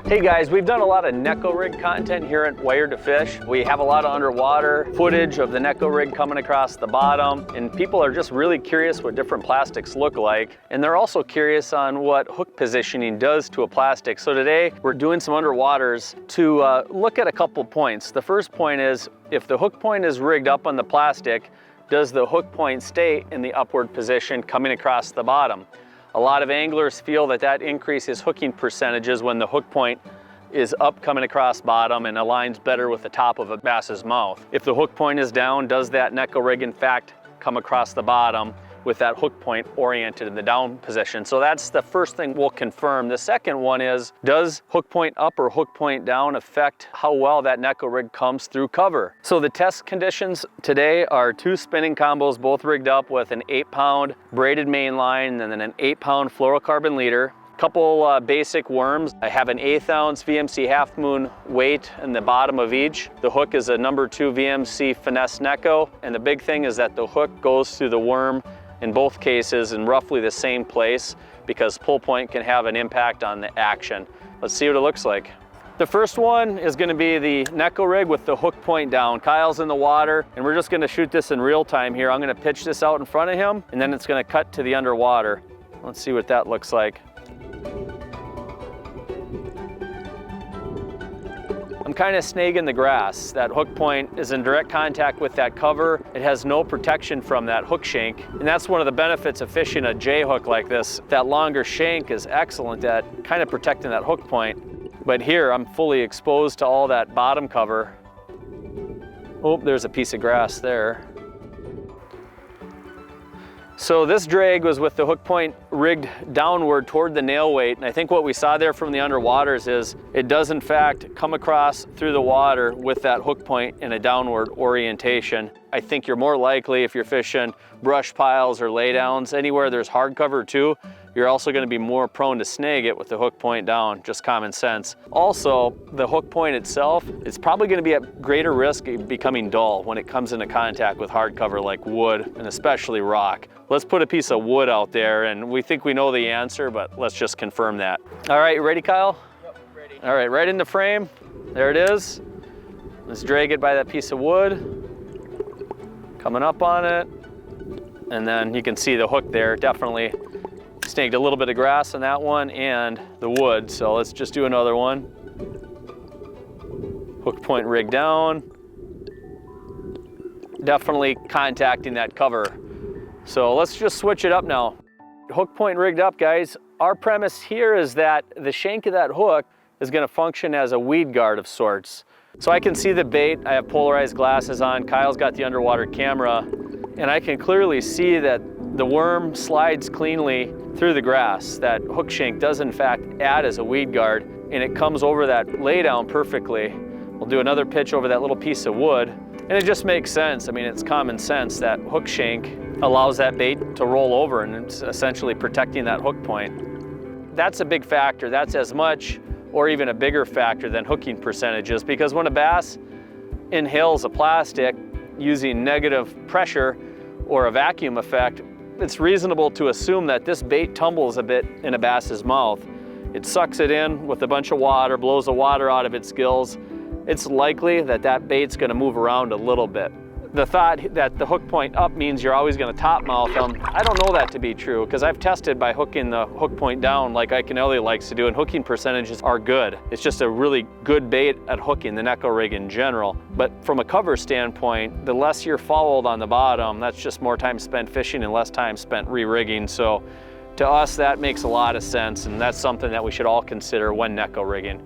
Hey guys, we've done a lot of Neko rig content here at Wired to Fish. We have a lot of underwater footage of the Neko rig coming across the bottom, and people are just really curious what different plastics look like. And they're also curious on what hook positioning does to a plastic. So today we're doing some underwaters to look at a couple points. The first point is, if the hook point is rigged up on the plastic, does the hook point stay in the upward position coming across the bottom? A lot of anglers feel that that increases hooking percentages when the hook point is up coming across bottom and aligns better with the top of a bass's mouth. If the hook point is down, does that Neko rig in fact come across the bottom with that hook point oriented in the down position? So that's the first thing we'll confirm. The second one is, does hook point up or hook point down affect how well that Neko rig comes through cover? So the test conditions today are 2 spinning combos, both rigged up with an 8-pound braided main line and then an 8-pound fluorocarbon leader. Couple basic worms. I have an 1/8 ounce VMC Half Moon weight in the bottom of each. The hook is a number 2 VMC Finesse Neko, and the big thing is that the hook goes through the worm in both cases in roughly the same place, because pull point can have an impact on the action. Let's see what it looks like. The first one is going to be the Neko rig with the hook point down. Kyle's in the water, and we're just going to shoot this in real time here. I'm going to pitch this out in front of him, and then it's going to cut to the underwater. Let's see what that looks like. I'm kind of snagging the grass. That hook point is in direct contact with that cover. It has no protection from that hook shank. And that's one of the benefits of fishing a J hook like this. That longer shank is excellent at kind of protecting that hook point. But here I'm fully exposed to all that bottom cover. Oh, there's a piece of grass there. So this drag was with the hook point rigged downward toward the nail weight, and I think what we saw there from the underwaters is it does in fact come across through the water with that hook point in a downward orientation. I think you're more likely, if you're fishing brush piles or laydowns, anywhere there's hard cover too, you're also going to be more prone to snag it with the hook point down, just common sense. Also, the hook point itself is probably going to be at greater risk of becoming dull when it comes into contact with hard cover like wood and especially rock. Let's put a piece of wood out there, and we think we know the answer, but let's just confirm that. All right, you ready, Kyle? Yep, ready. All right, right in the frame. There it is. Let's drag it by that piece of wood. Coming up on it. And then you can see the hook there. Definitely snagged a little bit of grass on that one and the wood. So let's just do another one. Hook point rigged down. Definitely contacting that cover. So let's just switch it up now. Hook point rigged up, guys. Our premise here is that the shank of that hook is going to function as a weed guard of sorts. So I can see the bait. I have polarized glasses on. Kyle's got the underwater camera, and I can clearly see that the worm slides cleanly through the grass. That hook shank does in fact add as a weed guard, and it comes over that laydown perfectly. We'll do another pitch over that little piece of wood, and it just makes sense. I mean, it's common sense. That hook shank allows that bait to roll over, and it's essentially protecting that hook point. That's a big factor. That's as much or even a bigger factor than hooking percentages, because when a bass inhales a plastic using negative pressure or a vacuum effect, it's reasonable to assume that this bait tumbles a bit in a bass's mouth. It sucks it in with a bunch of water, blows the water out of its gills. It's likely that that bait's going to move around a little bit. The thought that the hook point up means you're always going to top mouth them, I don't know that to be true, because I've tested by hooking the hook point down like Ike and Ellie likes to do, and hooking percentages are good. It's just a really good bait at hooking, the Neko rig in general. But from a cover standpoint, the less you're fouled on the bottom, that's just more time spent fishing and less time spent re-rigging. So to us, that makes a lot of sense, and that's something that we should all consider when Neko rigging.